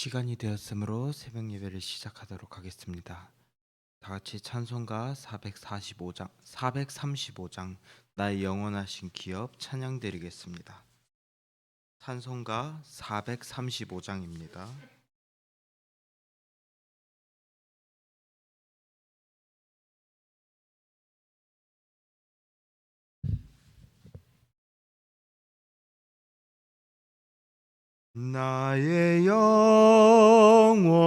시간이 되었으므로 새벽 예배를 시작하도록 하겠습니다. 다 같이 찬송가 435장 나의 영원하신 기업 찬양 드리겠습니다. 찬송가 435장입니다. 나의 영원하신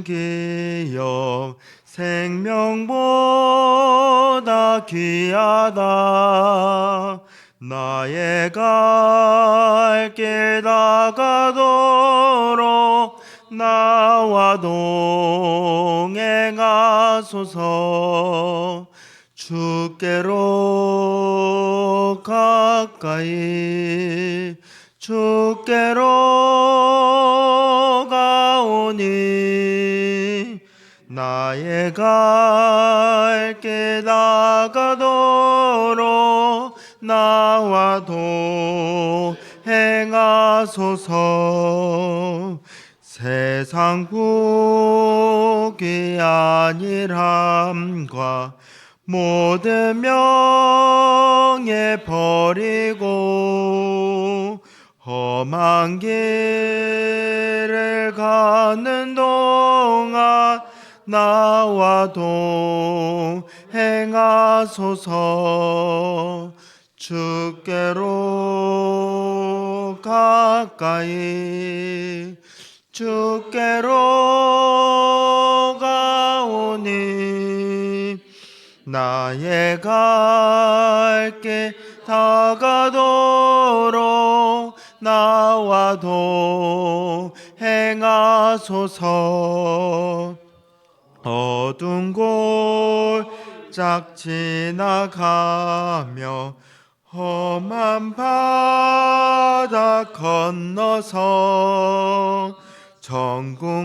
기업 생명보다 귀하다. 나의 갈 길 다가도록 나와 동행하소서. 주께로 가까이 주께로 가오니 나의 갈 길 다가도록 나와 동행하소서. 세상 복이 아니함과 모든 명예 버리고 험한 길을 가는 동안 나와 동행하소서. 주께로 가까이 주께로 가오니 나의 갈 길 다가도록 나와 동행하소서. 어두운 골짝 지나가며 험한 바다 건너서 천국문에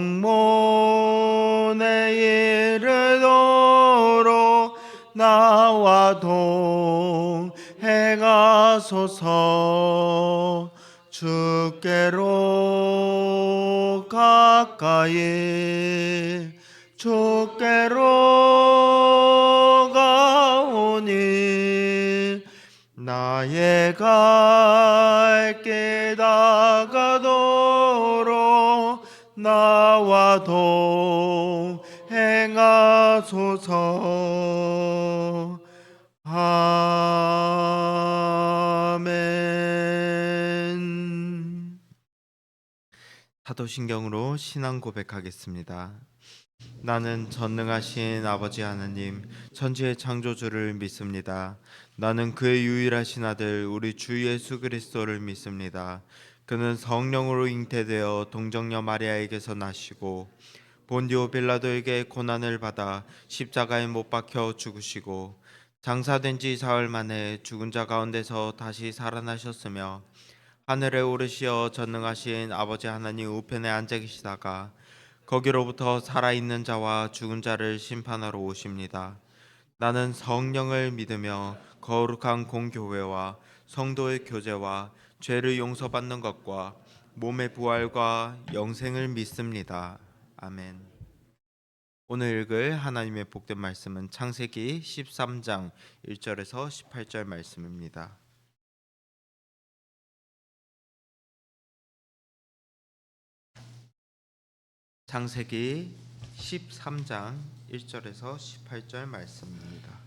이르도록 나와 동행하소서. 주께로 가까이 주께로 가오니 나의 갈 길 다가도록 나와 동행하소서. 아멘. 사도신경으로 신앙 고백하겠습니다. 나는 전능하신 아버지 하나님 천지의 창조주를 믿습니다. 나는 그의 유일하신 아들 우리 주 예수 그리스도를 믿습니다. 그는 성령으로 잉태되어 동정녀 마리아에게서 나시고 본디오 빌라도에게 고난을 받아 십자가에 못 박혀 죽으시고 장사된 지 사흘 만에 죽은 자 가운데서 다시 살아나셨으며 하늘에 오르시어 전능하신 아버지 하나님 우편에 앉아 계시다가 거기로부터 살아있는 자와 죽은 자를 심판하러 오십니다. 나는 성령을 믿으며 거룩한 공교회와 성도의 교제와 죄를 용서받는 것과 몸의 부활과 영생을 믿습니다. 아멘. 오늘 읽을 하나님의 복된 말씀은 창세기 13장 1절에서 18절 말씀입니다. 창세기 13장 1절에서 18절 말씀입니다.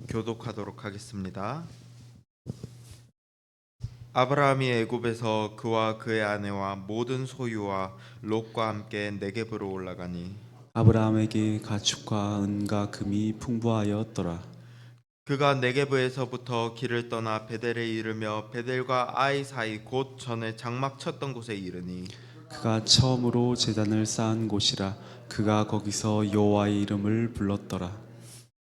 교독하도록 하겠습니다. 아브라함이 애굽에서 그와 그의 아내와 모든 소유와 롯과 함께 네겝으로 올라가니 아브라함에게 가축과 은과 금이 풍부하였더라. 그가 네겝에서부터 길을 떠나 베델에 이르며 베델과 아이 사이 곧 전에 장막 쳤던 곳에 이르니 그가 처음으로 제단을 쌓은 곳이라. 그가 거기서 여호와의 이름을 불렀더라.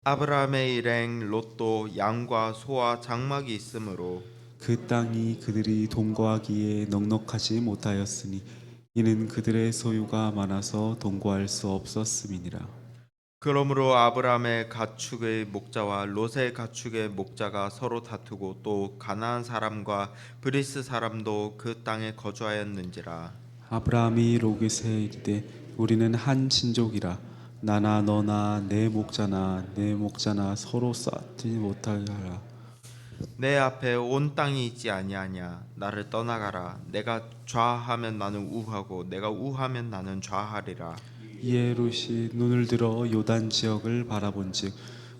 아브라함의 일행 롯도 양과 소와 장막이 있으므로 그 땅이 그들이 동거하기에 넉넉하지 못하였으니 이는 그들의 소유가 많아서 동거할 수 없었음이니라. 그러므로 아브라함의 가축의 목자와 롯의 가축의 목자가 서로 다투고 또 가나안 사람과 브리스 사람도 그 땅에 거주하였는지라. 아브라함이 롯에 이르되 우리는 한 친족이라 나나 너나 내 목자나 서로 쌓지 못하게 하라. 내 앞에 온 땅이 있지 아니하냐. 나를 떠나가라. 내가 좌하면 나는 우하고 내가 우하면 나는 좌하리라. 이에 롯이 눈을 들어 요단 지역을 바라본즉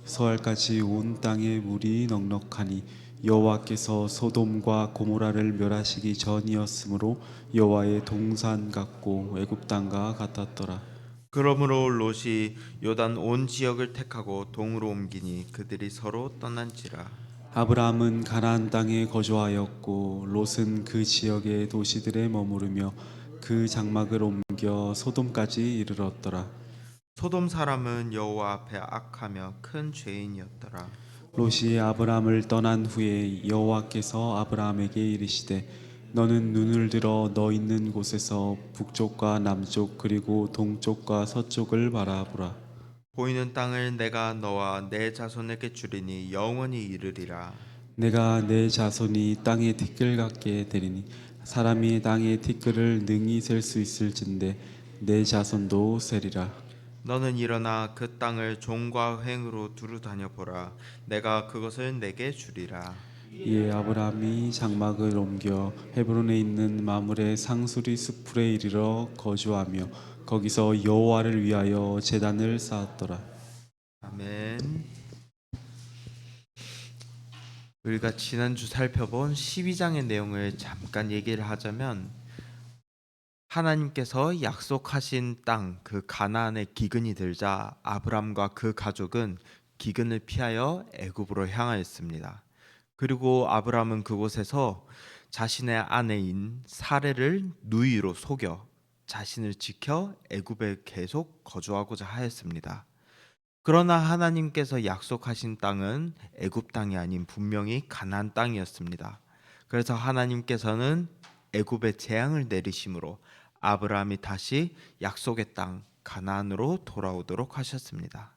서할까지 온 땅에 물이 넉넉하니 여호와께서 소돔과 고모라를 멸하시기 전이었으므로 여호와의 동산 같고 애굽 땅과 같았더라. 그러므로 롯이 요단 온 지역을 택하고 동으로 옮기니 그들이 서로 떠난지라. 아브라함은 가나안 땅에 거주하였고 롯은 그 지역의 도시들에 머무르며 그 장막을 옮겨 소돔까지 이르렀더라. 소돔 사람은 여호와 앞에 악하며 큰 죄인이었더라. 롯이 아브라함을 떠난 후에 여호와께서 아브라함에게 이르시되 너는 눈을 들어 너 있는 곳에서 북쪽과 남쪽 그리고 동쪽과 서쪽을 바라보라. 보이는 땅을 내가 너와 내 자손에게 주리니 영원히 이르리라. 내가 내 자손이 땅의 티끌 같게 되리니 사람이 땅의 티끌을 능히 셀 수 있을진데 내 자손도 세리라. 너는 일어나 그 땅을 종과 횡으로 두루 다녀 보라. 내가 그것을 내게 주리라. 이에 아브라함이 장막을 옮겨 헤브론에 있는 마물의 상수리 수풀에 이르러 거주하며 거기서 여호와를 위하여 제단을 쌓았더라. 아멘. 우리가 지난주 살펴본 12장의 내용을 잠깐 얘기를 하자면 하나님께서 약속하신 땅 그 가나안에 기근이 들자 아브람과 그 가족은 기근을 피하여 애굽으로 향하였습니다. 그리고 아브람은 그곳에서 자신의 아내인 사레를 누이로 속여 자신을 지켜 애굽에 계속 거주하고자 하였습니다. 그러나 하나님께서 약속하신 땅은 애굽 땅이 아닌 분명히 가나안 땅이었습니다. 그래서 하나님께서는 애굽에 재앙을 내리심으로 아브라함이 다시 약속의 땅 가나안으로 돌아오도록 하셨습니다.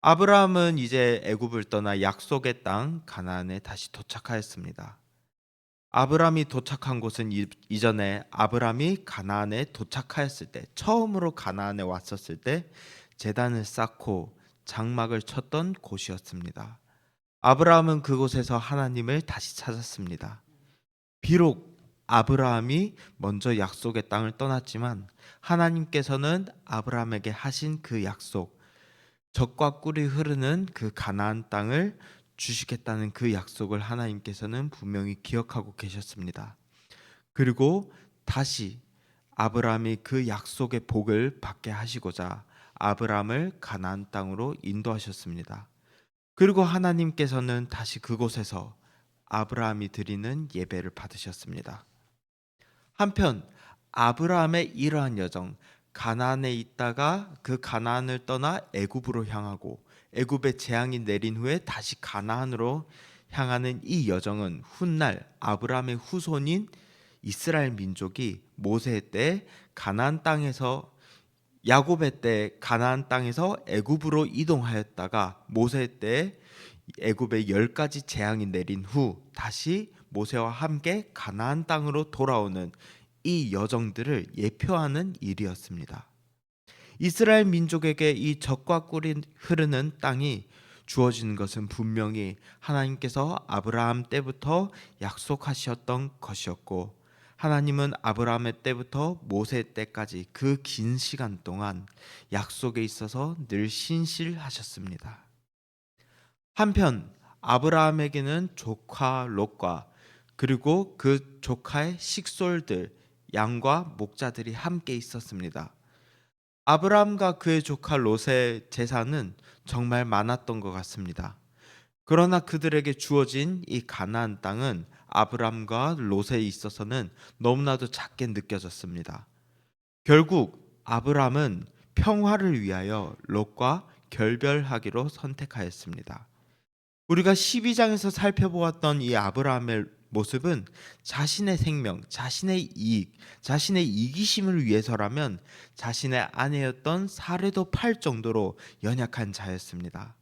아브라함은 이제 애굽을 떠나 약속의 땅 가나안에 다시 도착하였습니다. 아브라함이 도착한 곳은 이전에 아브라함이 가나안에 도착하였을 때 처음으로 가나안에 왔었을 때 제단을 쌓고 장막을 쳤던 곳이었습니다. 아브라함은 그곳에서 하나님을 다시 찾았습니다. 비록 아브라함이 먼저 약속의 땅을 떠났지만 하나님께서는 아브라함에게 하신 그 약속, 젖과 꿀이 흐르는 그 가나안 땅을 주시겠다는 그 약속을 하나님께서는 분명히 기억하고 계셨습니다. 그리고 다시 아브라함이 그 약속의 복을 받게 하시고자 아브라함을 가나안 땅으로 인도하셨습니다. 그리고 하나님께서는 다시 그곳에서 아브라함이 드리는 예배를 받으셨습니다. 한편 아브라함의 이러한 여정, 가나안에 있다가 그 가나안을 떠나 애굽으로 향하고 애굽에 재앙이 내린 후에 다시 가나안으로 향하는 이 여정은 훗날 아브라함의 후손인 이스라엘 민족이 모세 때 가나안 땅에서 야곱의 때 가나안 땅에서 애굽으로 이동하였다가 모세 때 애굽에 10가지 재앙이 내린 후 다시 모세와 함께 가나안 땅으로 돌아오는 이 여정들을 예표하는 일이었습니다. 이스라엘 민족에게 이 젖과 꿀이 흐르는 땅이 주어지는 것은 분명히 하나님께서 아브라함 때부터 약속하셨던 것이었고 하나님은 아브라함의 때부터 모세 때까지 그 긴 시간 동안 약속에 있어서 늘 신실하셨습니다. 한편 아브라함에게는 조카 롯과 그리고 그 조카의 식솔들 양과 목자들이 함께 있었습니다. 아브라함과 그의 조카 롯의 재산은 정말 많았던 것 같습니다. 그러나 그들에게 주어진 이 가나안 땅은 아브라함과 롯에 있어서는 너무나도 작게 느껴졌습니다. 결국 아브라함은 평화를 위하여 롯과 결별하기로 선택하였습니다. 우리가 12장에서 살펴보았던 이 아브라함의 모습은 자신의 생명, 자신의 이익, 자신의 이기심을 위해서라면 자신의 아내였던 사례도 팔 정도로 연약한 자였습니다.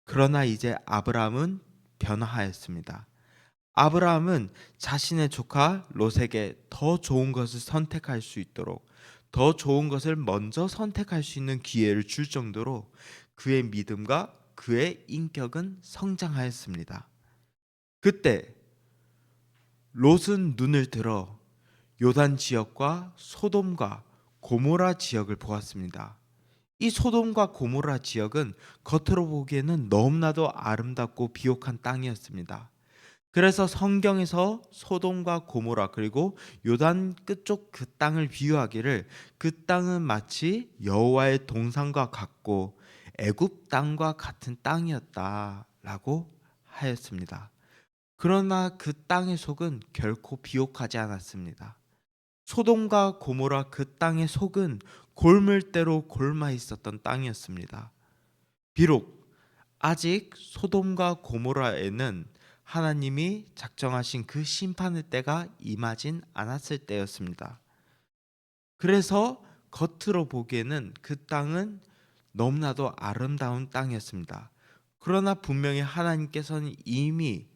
그러나 이제 아브라함은 변화하였습니다. 아브라함은 자신의 조카 롯에게 더 좋은 것을 선택할 수 있도록, 더 좋은 것을 먼저 선택할 수 있는 기회를 줄 정도로 그의 믿음과 그의 인격은 성장하였습니다. 그때 롯은 눈을 들어 요단 지역과 소돔과 고모라 지역을 보았습니다. 이 소돔과 고모라 지역은 겉으로 보기에는 너무나도 아름답고 비옥한 땅이었습니다. 그래서 성경에서 소돔과 고모라 그리고 요단 끝쪽 그 땅을 비유하기를 그 땅은 마치 여호와의 동산과 같고 애굽 땅과 같은 땅이었다라고 하였습니다. 그러나 그 땅의 속은 결코 비옥하지 않았습니다. 소돔과 고모라 그 땅의 속은 골물대로 골마 있었던 땅이었습니다. 비록 아직 소돔과 고모라에는 하나님이 작정하신 그 심판의 때가 임하진 않았을 때였습니다. 그래서 겉으로 보기에는 그 땅은 너무나도 아름다운 땅이었습니다. 그러나 분명히 하나님께서는 이미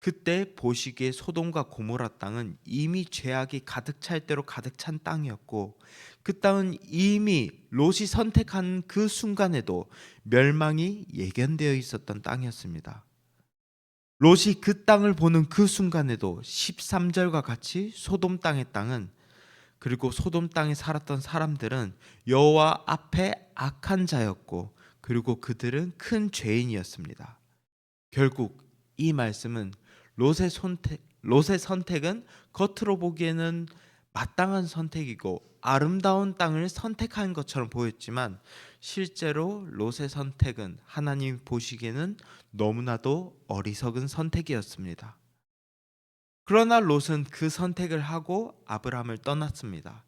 그때 보시기에 소돔과 고모라 땅은 이미 죄악이 가득 찰 대로 가득 찬 땅이었고 그 땅은 이미 롯이 선택한 그 순간에도 멸망이 예견되어 있었던 땅이었습니다. 롯이 그 땅을 보는 그 순간에도 13절과 같이 소돔 땅의 땅은 그리고 소돔 땅에 살았던 사람들은 여호와 앞에 악한 자였고 그리고 그들은 큰 죄인이었습니다. 결국 이 말씀은 롯의 선택은 겉으로 보기에는 마땅한 선택이고 아름다운 땅을 선택한 것처럼 보였지만 실제로 롯의 선택은 하나님 보시기에는 너무나도 어리석은 선택이었습니다. 그러나 롯은 그 선택을 하고 아브라함을 떠났습니다.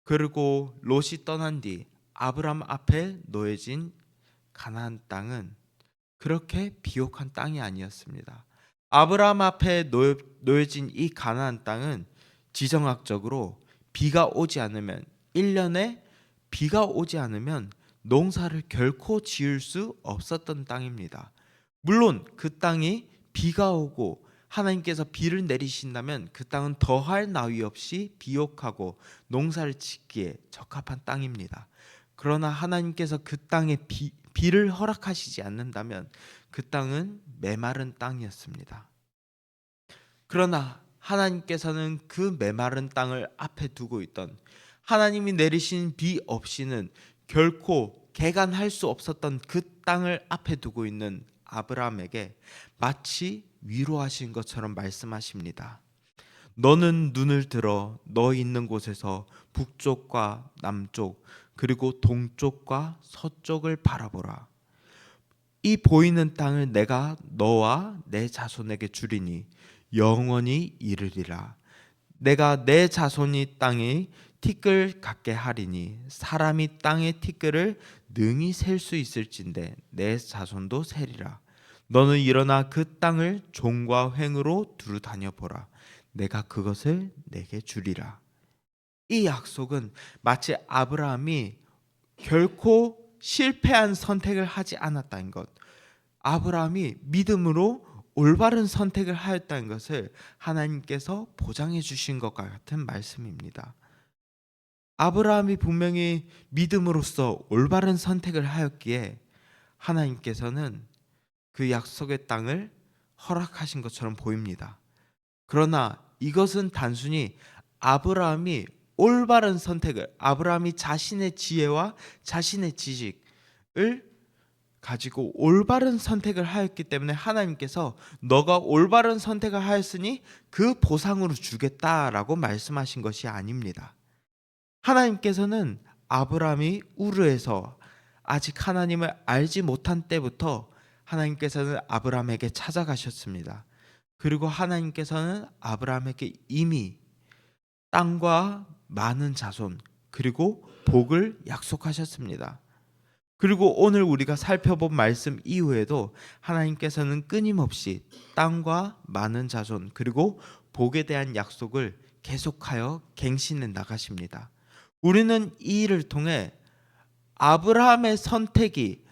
그리고 롯이 떠난 뒤 아브라함 앞에 놓여진 가나안 땅은 그렇게 비옥한 땅이 아니었습니다. 아브라함 앞에 놓여진 이 가나안 땅은 지정학적으로 비가 오지 않으면 1년에 비가 오지 않으면 농사를 결코 지을 수 없었던 땅입니다. 물론 그 땅이 비가 오고 하나님께서 비를 내리신다면 그 땅은 더할 나위 없이 비옥하고 농사를 짓기에 적합한 땅입니다. 그러나 하나님께서 그 땅에 비를 허락하시지 않는다면 그 땅은 메마른 땅이었습니다. 그러나 하나님께서는 그 메마른 땅을 앞에 두고 있던 하나님이 내리신 비 없이는 결코 개간할 수 없었던 그 땅을 앞에 두고 있는 아브라함에게 마치 위로하신 것처럼 말씀하십니다. 너는 눈을 들어 너 있는 곳에서 북쪽과 남쪽 그리고 동쪽과 서쪽을 바라보라. 이 보이는 땅을 내가 너와 내 자손에게 주리니 영원히 이르리라. 내가 내 자손이 땅에 티끌 같게 하리니 사람이 땅의 티끌을 능히 셀 수 있을진데 내 자손도 세리라. 너는 일어나 그 땅을 종과 횡으로 두루 다녀 보라. 내가 그것을 내게 주리라. 이 약속은 마치 아브라함이 결코 실패한 선택을 하지 않았다는 것, 아브라함이 믿음으로 올바른 선택을 하였다는 것을 하나님께서 보장해 주신 것과 같은 말씀입니다. 아브라함이 분명히 믿음으로써 올바른 선택을 하였기에 하나님께서는 그 약속의 땅을 허락하신 것처럼 보입니다. 그러나 이것은 단순히 아브라함이 올바른 선택을, 아브라함이 자신의 지혜와 자신의 지식을 가지고 올바른 선택을 하였기 때문에 하나님께서 너가 올바른 선택을 하였으니 그 보상으로 주겠다라고 말씀하신 것이 아닙니다. 하나님께서는 아브라함이 우르에서 아직 하나님을 알지 못한 때부터 하나님께서는 아브라함에게 찾아가셨습니다. 그리고 하나님께서는 아브라함에게 이미 땅과 많은 자손 그리고 복을 약속하셨습니다. 그리고 오늘 우리가 살펴본 말씀 이후에도 하나님께서는 끊임없이 땅과 많은 자손 그리고 복에 대한 약속을 계속하여 갱신해 나가십니다. 우리는 이 일을 통해 아브라함의 선택이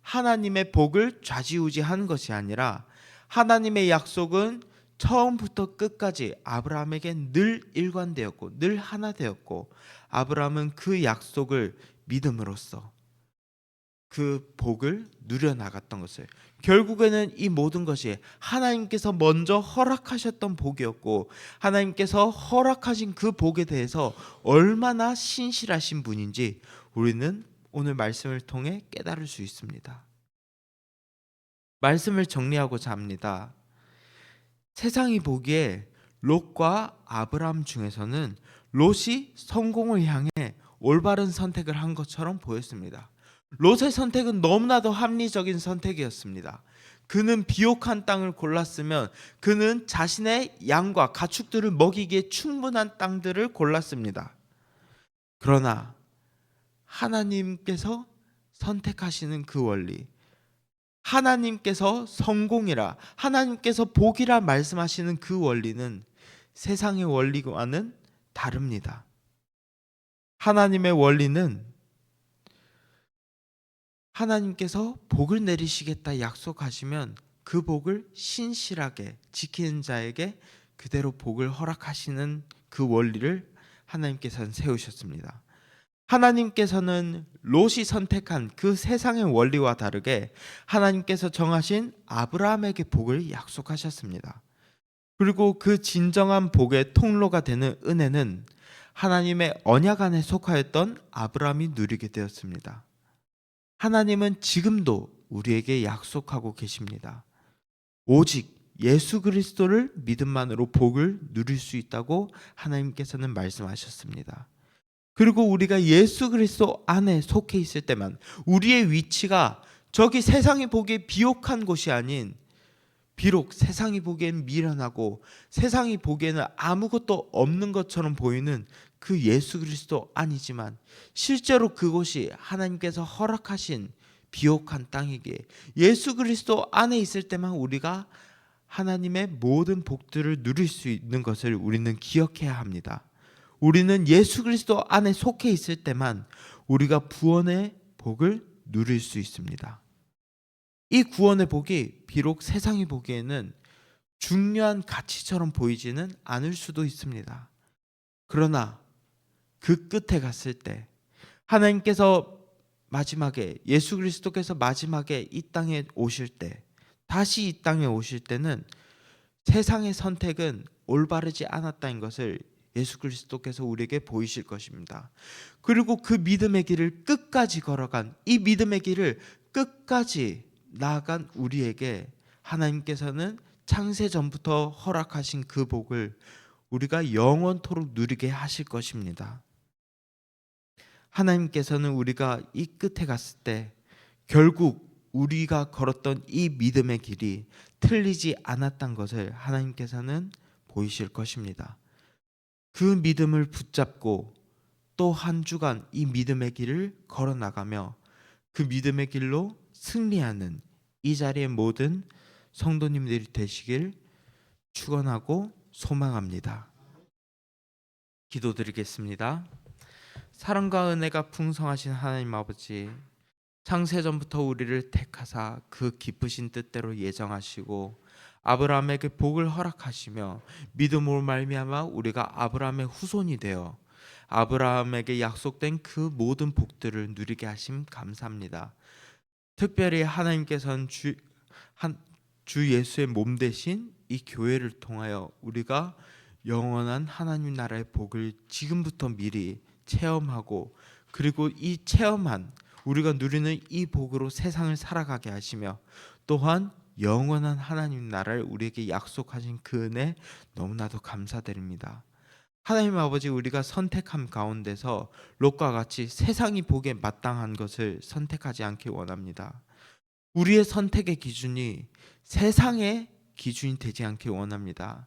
하나님의 복을 좌지우지하는 것이 아니라 하나님의 약속은 처음부터 끝까지 아브라함에게 늘 일관되었고 늘 하나 되었고 아브라함은 그 약속을 믿음으로써 그 복을 누려나갔던 것을, 결국에는 이 모든 것이 하나님께서 먼저 허락하셨던 복이었고 하나님께서 허락하신 그 복에 대해서 얼마나 신실하신 분인지 우리는 오늘 말씀을 통해 깨달을 수 있습니다. 말씀을 정리하고자 합니다. 세상이 보기에 롯과 아브라함 중에서는 롯이 성공을 향해 올바른 선택을 한 것처럼 보였습니다. 롯의 선택은 너무나도 합리적인 선택이었습니다. 그는 비옥한 땅을 골랐으면 그는 자신의 양과 가축들을 먹이기에 충분한 땅들을 골랐습니다. 그러나 하나님께서 선택하시는 그 원리, 하나님께서 성공이라, 하나님께서 복이라 말씀하시는 그 원리는 세상의 원리와는 다릅니다. 하나님의 원리는 하나님께서 복을 내리시겠다 약속하시면 그 복을 신실하게 지키는 자에게 그대로 복을 허락하시는 그 원리를 하나님께서는 세우셨습니다. 하나님께서는 롯이 선택한 그 세상의 원리와 다르게 하나님께서 정하신 아브라함에게 복을 약속하셨습니다. 그리고 그 진정한 복의 통로가 되는 은혜는 하나님의 언약 안에 속하였던 아브라함이 누리게 되었습니다. 하나님은 지금도 우리에게 약속하고 계십니다. 오직 예수 그리스도를 믿음만으로 복을 누릴 수 있다고 하나님께서는 말씀하셨습니다. 그리고 우리가 예수 그리스도 안에 속해 있을 때만 우리의 위치가 저기 세상이 보기에 비옥한 곳이 아닌, 비록 세상이 보기엔 미련하고 세상이 보기에는 아무것도 없는 것처럼 보이는 그 예수 그리스도 아니지만 실제로 그곳이 하나님께서 허락하신 비옥한 땅이기에 예수 그리스도 안에 있을 때만 우리가 하나님의 모든 복들을 누릴 수 있는 것을 우리는 기억해야 합니다. 우리는 예수 그리스도 안에 속해 있을 때만 우리가 구원의 복을 누릴 수 있습니다. 이 구원의 복이 비록 세상이 보기에는 중요한 가치처럼 보이지는 않을 수도 있습니다. 그러나 그 끝에 갔을 때 하나님께서 마지막에 예수 그리스도께서 마지막에 이 땅에 오실 때, 다시 이 땅에 오실 때는 세상의 선택은 올바르지 않았다는 것을 예수 그리스도께서 우리에게 보이실 것입니다. 그리고 그 믿음의 길을 끝까지 걸어간, 이 믿음의 길을 끝까지 나아간 우리에게 하나님께서는 창세 전부터 허락하신 그 복을 우리가 영원토록 누리게 하실 것입니다. 하나님께서는 우리가 이 끝에 갔을 때 결국 우리가 걸었던 이 믿음의 길이 틀리지 않았던 것을 하나님께서는 보이실 것입니다. 그 믿음을 붙잡고 또 한 주간 이 믿음의 길을 걸어 나가며 그 믿음의 길로 승리하는 이 자리의 모든 성도님들이 되시길 축원하고 소망합니다. 기도드리겠습니다. 사랑과 은혜가 풍성하신 하나님 아버지, 창세전부터 우리를 택하사 그 기쁘신 뜻대로 예정하시고 아브라함에게 복을 허락하시며 믿음으로 말미암아 우리가 아브라함의 후손이 되어 아브라함에게 약속된 그 모든 복들을 누리게 하심 감사합니다. 특별히 하나님께서는 주 예수의 몸 대신 이 교회를 통하여 우리가 영원한 하나님 나라의 복을 지금부터 미리 체험하고, 그리고 이 체험한 우리가 누리는 이 복으로 세상을 살아가게 하시며 또한 영원한 하나님 나라를 우리에게 약속하신 그 은혜 너무나도 감사드립니다. 하나님 아버지, 우리가 선택함 가운데서 롯과 같이 세상이 보기에 마땅한 것을 선택하지 않기 원합니다. 우리의 선택의 기준이 세상의 기준이 되지 않기 원합니다.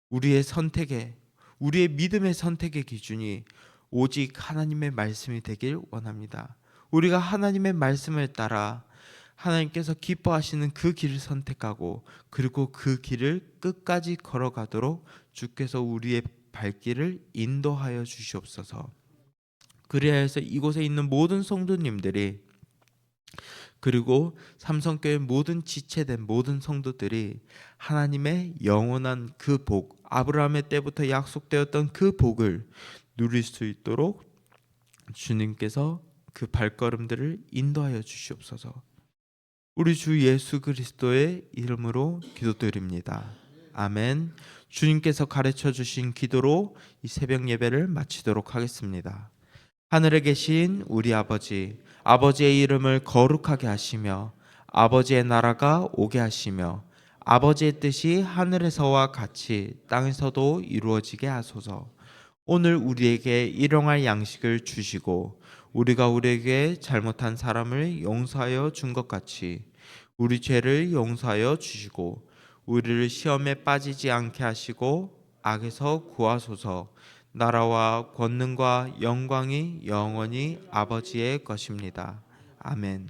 우리의 믿음의 선택의 기준이 오직 하나님의 말씀이 되길 원합니다. 우리가 하나님의 말씀을 따라 하나님께서 기뻐하시는 그 길을 선택하고 그리고 그 길을 끝까지 걸어가도록 주께서 우리의 발길을 인도하여 주시옵소서. 그리하여 해서 이곳에 있는 모든 성도님들이 그리고 삼성교회 모든 지체된 모든 성도들이 하나님의 영원한 그 복, 아브라함의 때부터 약속되었던 그 복을 누릴 수 있도록 주님께서 그 발걸음들을 인도하여 주시옵소서. 우리 주 예수 그리스도의 이름으로 기도드립니다. 아멘. 주님께서 가르쳐 주신 기도로 이 새벽 예배를 마치도록 하겠습니다. 하늘에 계신 우리 아버지, 아버지의 이름을 거룩하게 하시며 아버지의 나라가 오게 하시며 아버지의 뜻이 하늘에서와 같이 땅에서도 이루어지게 하소서. 오늘 우리에게 일용할 양식을 주시고 우리가 우리에게 잘못한 사람을 용서하여 준 것 같이 우리 죄를 용서하여 주시고 우리를 시험에 빠지지 않게 하시고 악에서 구하소서. 나라와 권능과 영광이 영원히 아버지의 것입니다. 아멘.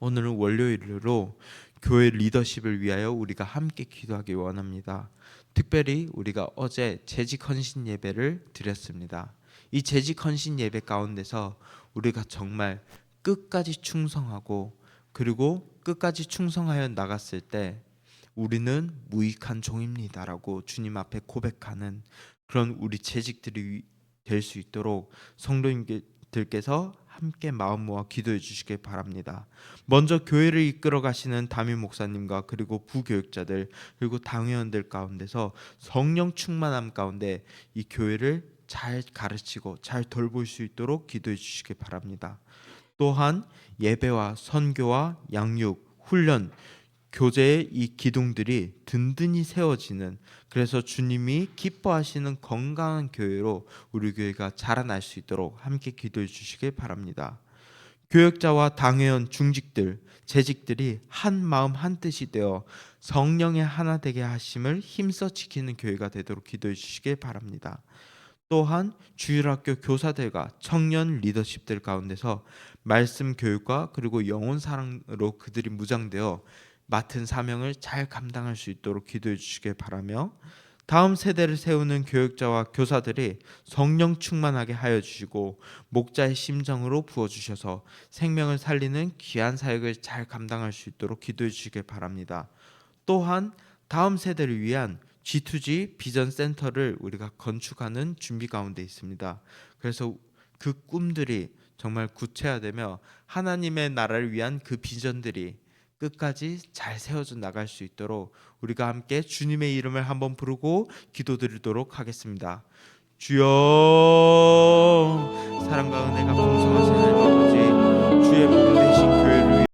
오늘은 월요일로 교회 리더십을 위하여 우리가 함께 기도하기 원합니다. 특별히 우리가 어제 재직 헌신 예배를 드렸습니다. 이 재직 헌신 예배 가운데서 우리가 정말 끝까지 충성하고 그리고 끝까지 충성하여 나갔을 때 우리는 무익한 종입니다라고 주님 앞에 고백하는 그런 우리 재직들이 될 수 있도록 성도님들께서 함께 마음 모아 기도해 주시길 바랍니다. 먼저 교회를 이끌어 가시는 담임 목사님과 그리고 부교육자들 그리고 당회원들 가운데서 성령 충만함 가운데 이 교회를 잘 가르치고 잘 돌볼 수 있도록 기도해 주시길 바랍니다. 또한 예배와 선교와 양육, 훈련, 교제의 이 기둥들이 든든히 세워지는 그래서 주님이 기뻐하시는 건강한 교회로 우리 교회가 자라날 수 있도록 함께 기도해 주시길 바랍니다. 교역자와 당회원, 중직들, 재직들이 한 마음 한 뜻이 되어 성령의 하나 되게 하심을 힘써 지키는 교회가 되도록 기도해 주시길 바랍니다. 또한 주일학교 교사들과 청년 리더십들 가운데서 말씀 교육과 그리고 영혼 사랑으로 그들이 무장되어 맡은 사명을 잘 감당할 수 있도록 기도해 주시길 바라며 다음 세대를 세우는 교육자와 교사들이 성령 충만하게 하여 주시고 목자의 심정으로 부어주셔서 생명을 살리는 귀한 사역을 잘 감당할 수 있도록 기도해 주시길 바랍니다. 또한 다음 세대를 위한 G2G 비전 센터를 우리가 건축하는 준비 가운데 있습니다. 그래서 그 꿈들이 정말 구체화되며 하나님의 나라를 위한 그 비전들이 끝까지 잘 세워져 나갈 수 있도록 우리가 함께 주님의 이름을 한번 부르고 기도드리도록 하겠습니다. 주여, 사랑과 은혜가 풍성하신 하나님 아버지, 주의